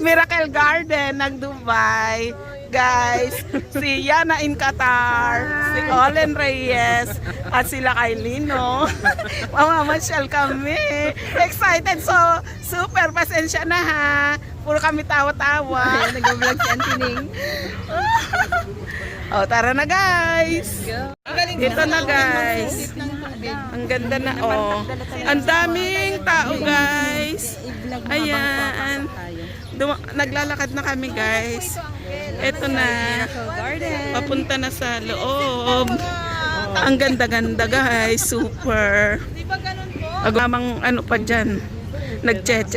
Miracle Garden ng Dubai. Guys, si Yana in Qatar, si Olen Reyes, at sila kay Lino. Mamamasyal kami. Excited, so super pasensya na ha. Puro kami tawa-tawa. Nag-vlog si Antining. O, tara na guys. Dito na guys. Ang ganda na oh. Ang daming tao guys. Ayan. Naglalakad na kami guys. Eto na. Papunta na sa loob. Ang ganda-ganda guys. Super. Agamang ano pa dyan. Nag-check.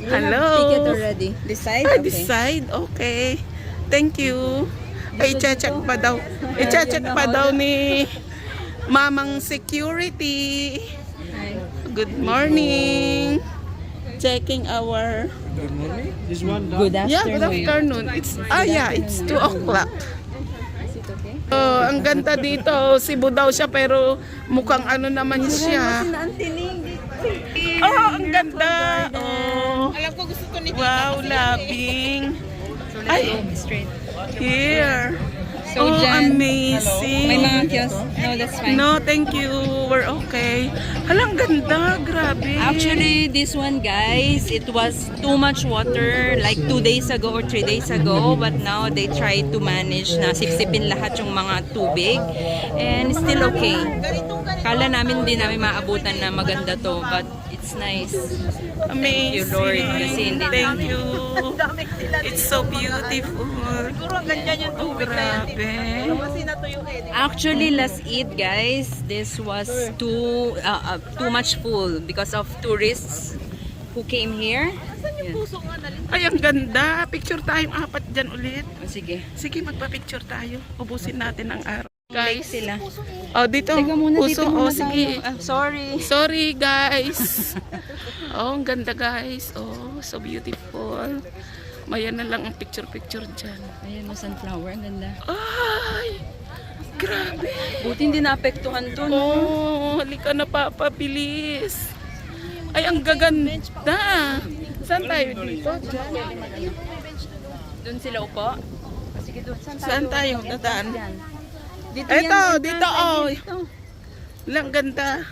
Hello. Ticket already. This side? Ah, this side? Okay. Thank you. Ay, i-check pa daw. I-check pa daw ni Mamang Security. Good morning. Checking our... Good morning. This one done. Good afternoon. Yeah, good afternoon. It's 2 o'clock. Is it okay? Oh, ang ganda dito. Cebu daw siya pero mukhang ano naman siya. Oh, ang ganda. Oh. Alam ko gusto ko ni Wow, labing. Ay, straight. here. So, Oh, dyan, amazing. may mga kiosk. No, that's fine. No, thank you. We're okay. Halang ganda, grabe. Actually, this one, guys, it was too much water like 2 days ago or 3 days ago. But now, they try to manage na sipsipin lahat yung mga tubig. And still okay. Kala namin din namin maabutan na maganda to. But it's nice. Amazing. Thank you, Lord. Kasi hindi Thank you. It's so beautiful. Oh, grabe. Actually, last Eid, guys, this was too much full because of tourists who came here. Yan. Ay, ang ganda. Picture tayong 4 dyan ulit. Oh, sige. Sige, magpa-picture tayo. Ubusin natin ang araw. Late Guys, sila. oh, dito. Teka muna, Puso. dito muna Oh, sige. tayo. Sorry. Sorry, guys. Oh, ang ganda, guys. Oh, so beautiful. Mayan na lang ang picture-picture dyan. Ayan, sunflower. Ang ganda. Ay, grabe. Buti hindi naapektuhan to, no? Oh, halika na papabilis. Ay, ang gaganda. Saan tayo dito? Diyan. Doon sila upo. Sige, doon. Saan tayo dadaan? Dyan. Dito Ito, yan, dito, oh. Dito. Lang ganda.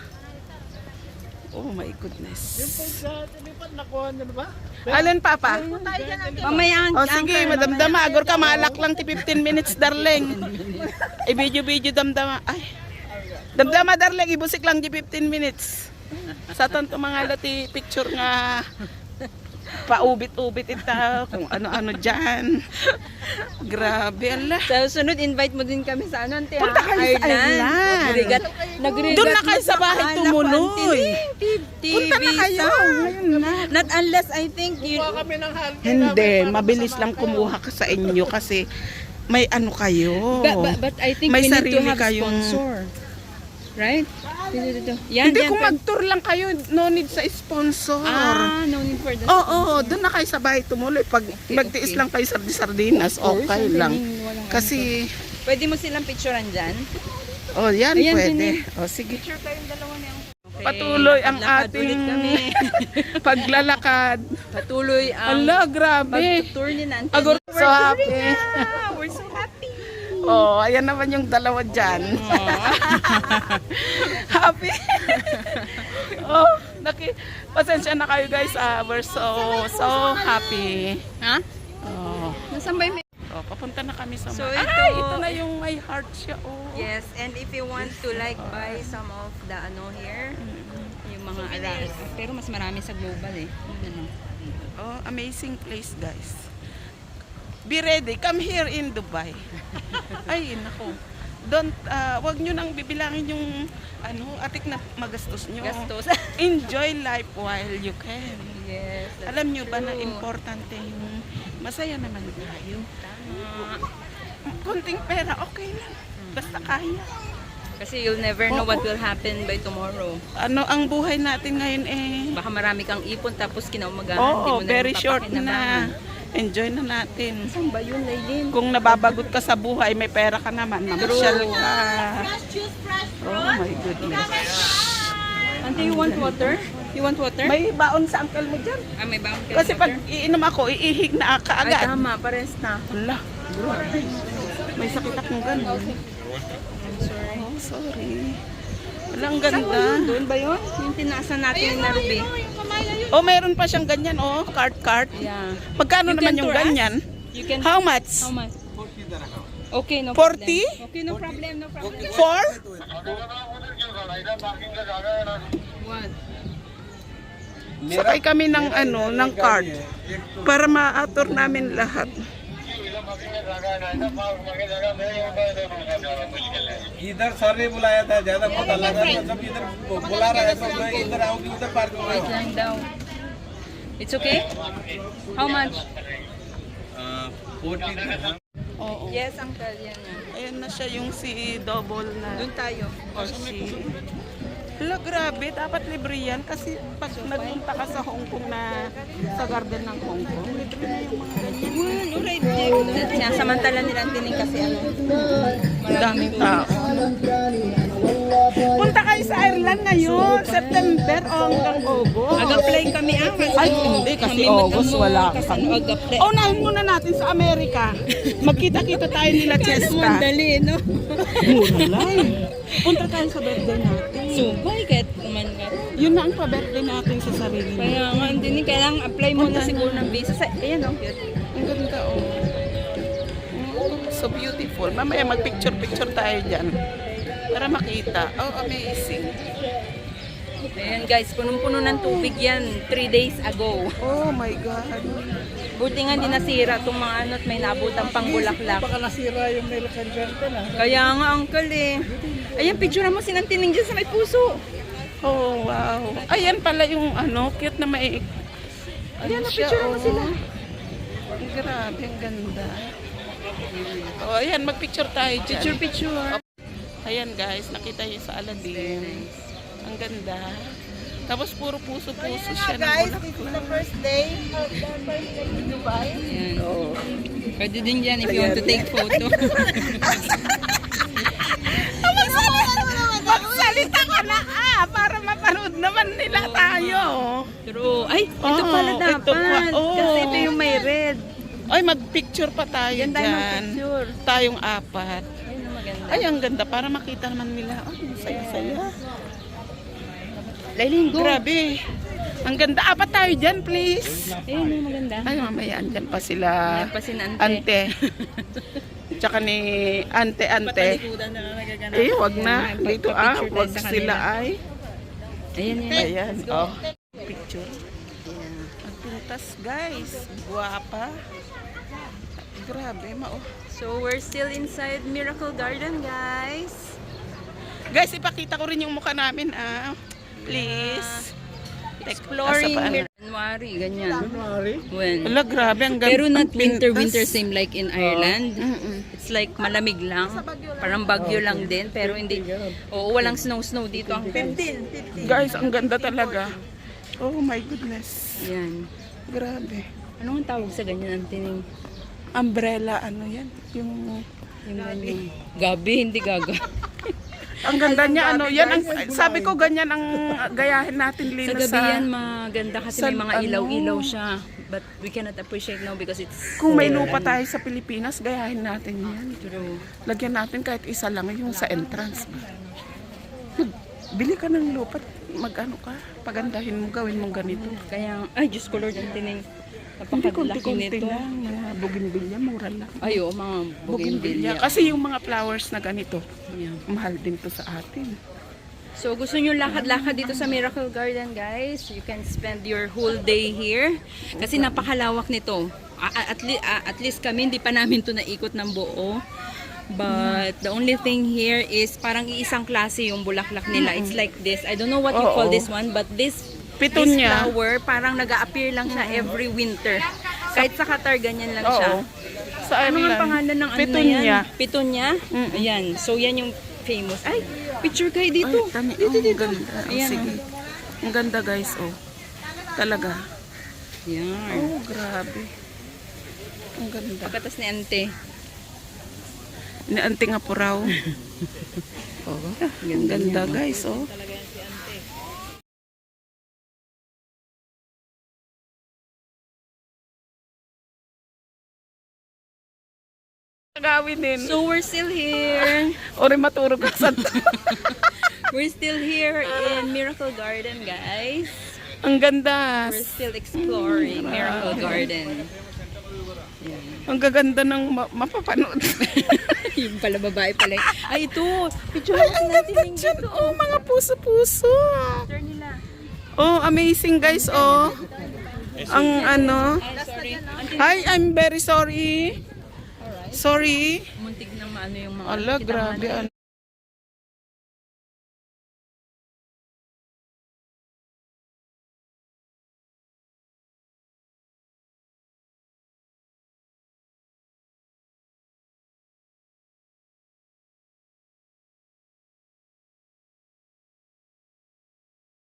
Oh my goodness. Alin, Papa? Mamaya ang Oh, sige, madamdama. Agor ka, malak lang ti 15 minutes, darling. I-video damdama. Ay. Damdama, darling. Ibusik lang ti 15 minutes. Sa tanto mga lati picture nga paubit-ubit ita kung ano-ano dyan. Grabe, Allah. Sa sunod, invite mo din kami sa ano, ante, Punta kayo sa Ireland. Nagrigat. Doon na kayo sa bahay tumuloy. Punta na kayo. Not unless I think you... Hindi, mabilis lang kumuha ka sa inyo kasi may ano kayo. But I think May we need to sarili have kayong- sponsor. Right? Dito. Yan, Hindi yan, kung mag-tour lang kayo, no need sa sponsor. no need for that. Oo, doon na kayo sa bahay tumuloy. Pag magtiis lang kayo sa sardinas, okay lang. Kasi, Pwede mo silang picturean dyan? oh yan, Ayan, pwede. din Oh, sige. Picture kayong dalawa na yung... Patuloy ang lakad ulit ating kami. paglalakad. Patuloy ang Ala, grabe. pag-tour ni Nancy. Agor, so happy. We're so happy. Oh, ayan naman yung dalawa dyan. Happy. Oh, pasensya na kayo guys. We're so happy. Ha? Oh, Nasaan ba yung... oh, papunta na kami sa So, Ay, ito- ito na yung may heart siya. Oh. Yes, and if you want to like buy some of the ano here, yung mga alas. Pero mas marami sa global eh. Ano? Oh, amazing place guys. Be ready. Come here in Dubai. Ay, nako. Wag nyo nang bibilangin yung atik na magastos nyo. Gastos. Enjoy life while you can. Yes. that's Alam nyo ba na true. importante yung masaya naman tayo. Tama. Konting pera, okay lang. Basta kaya. Kasi you'll never know what will happen by tomorrow. Ano ang buhay natin ngayon eh. Baka marami kang ipon tapos kinamagahan. di Oo, mo na very rin short na. papakinabangan. Enjoy na natin. Saan ba yun, Laylin? Kung nababagot ka sa buhay, may pera ka naman. Mamasyal ka. Oh my goodness. Ante, you want water? You want water? May baon sa uncle mo dyan. May bang Kasi pag iinom ako, iihig na Ay, kaagad. tama. Pares na. Wala. May sakit akong ganun. Oh, sorry. Walang ganda. Doon ba yun? Yung tinaasan natin na Ruby. Oh, mayroon pa siyang ganyan, oh. Cart. Yeah. Magkano You naman can yung tour us? ganyan? You can... How much? How much? Okay, no 40? problem. Okay, no problem, no problem. 4? What? Sakay kami ng ano, ng cart para ma-tour namin lahat. इधर सर ने बुलाया था ज्यादा पता लगा तो सब इधर बुला रहा है तो मैं इधर आऊंगी उधर पार्क में Wait lang daw. It's okay? How much? 40 Oo. Yes, uncle. Yan yan. Ayan na siya yung si double na. Doon tayo. Or si... Hala, grabe. Dapat libre yan. Kasi pag nagpunta ka sa Hong Kong na sa garden ng Hong Kong, libre na yung mga ganyan. Alright. Sinasamantala nila ang tining kasi ano. Daming tao. Punta kayo sa Ireland ngayon. September o hanggang August.Ag-apply kami Ay, hindi. Kasi August wala ka.Ag-apply. Unahin muna natin sa Amerika. Magkita-kita tayo nila, Chesta. Dali, no? Mura lang. Punta tayo sa birthday natin. Subay, kahit kuman ka. Yun na ang pa-birthday natin sa sarili mo. Kaya nga, hindi ni kailangan apply muna siguro ng visa. Ayan, oh, cute. Ang ganda, oh. So beautiful. Mamaya mag-picture-picture tayo dyan. Para makita. Oh, amazing. Ayan guys, punong-puno ng tubig yan 3 days ago. Oh my God. Buti nga hindi nasira itong mga ano at may nabutang pang bulaklak. baka nasira yung American Garden ah. Kaya nga uncle eh. Ayan, picture mo sinantining dyan sa may puso. Oh, wow. Ayan pala yung ano, cute na may... Ayan, siya, picture mo oh. sila. Ang grabe, ang ganda. Oh, ayan, mag-picture tayo dyan. Picture. Ayan guys, nakita niyo sa Aladdin. Ang ganda. Tapos puro puso-puso siya ng bulaklak. First day in Dubai. Ayan. Oh. Pwede din dyan if you want to take photo. Magsalita ka na para mapanood naman nila tayo. True. Ay, ito Oo, pala ito dapat. pa, oo. Kasi ito yung may red. Ay, mag-picture pa tayo Yan tayo dyan. mag-picture. Tayong apat. Ay, na maganda. Ay, ang ganda. Para makita naman nila. Ay, ang saya-saya. Lailing, go. Grabe. Ang ganda. Apat tayo dyan, please. Ayun, yung maganda. Ay, mamaya andyan pa sila. Ayan pa si Nante. Ante. Tsaka ni ante. Eh, wag na. Dito Magpa-picture wag tayo sa sila kanila. ay. Ayan, yan. Ayan, oh. Picture. Magpintas, guys. Guwapa. Grabe, mao. So, we're still inside Miracle Garden, guys. Guys, ipakita ko rin yung mukha namin, Please. Exploring Asa pa, ano? January, ganyan. January? When? Wala, grabe. Ang ganda. Pero not ang pintas. winter same like in Ireland. Mm-mm. It's like malamig lang. Parang bagyo lang din. Pero hindi. Oo, walang snow dito. Ang 15. Guys, ang ganda talaga. Oh my goodness. Yan. Grabe. Ano ang tawag sa ganyan? Ang tining. Umbrella, ano yan? Yung... Yung ganyan. Gabi, hindi gaga. Ang ganda niya, ano, yan ang, sabi ko ganyan ang gayahin natin, Sa Lina, gabi yan, maganda kasi sa may mga ano. ilaw-ilaw siya. But we cannot appreciate now because it's... Kung may lupa tayo sa Pilipinas, gayahin natin yan. True. Lagyan natin kahit isa lang yung sa entrance. Bili ka ng lupa, mag-ano ka, pagandahin mo, gawin mong ganito. Kaya, ay, Diyos ko Lord, ang tining. Hindi, Napakadlaki konti-konti nito. lang, mga bougainvillea, mura lang. Ay, oo, mga Bougainvillea. bougainvillea. Kasi yung mga flowers na ganito, Yeah. mahal din to sa atin. So, gusto nyo lakad-lakad dito sa Miracle Garden, guys. You can spend your whole day here. Kasi napakalawak nito. At least kami, hindi pa namin to naikot ng buo. But the only thing here is parang iisang klase yung bulaklak nila. It's like this. I don't know what you call Oo. this one, but this Petunia. flower, parang nag-a-appear lang siya every winter. Kahit sa Qatar, ganyan lang siya. Oo. Sa Ano Ireland, nga pangalan ng ano na Petunia. yan? Petunia? Ayan. So, yan yung famous. Ay, picture kayo dito. Ay, tani, Dito, oh, dito. Ang ganda. Oh, Ayan, sige. Ang ganda, guys, oh. Talaga. Yan. Oh, grabe. Ang ganda. Pagkatas ni Ante. Ni Ante nga po raw. Oh, ang ganda, guys, oh. Gawin din. So we're still here. Ori maturo ka sa We're still here in Miracle Garden, guys. Ang ganda. We're still exploring Miracle Garden. Ang gaganda ng mapapanood. Yung pala babae pala. Ay, ito. Picture Ay, ang ganda dyan. Oh, mga puso-puso. nila. Oh, amazing guys. Oh. Ang ano. Sorry. Hi, I'm very sorry. Sorry. Muntik na maano yung mga Ala, grabe.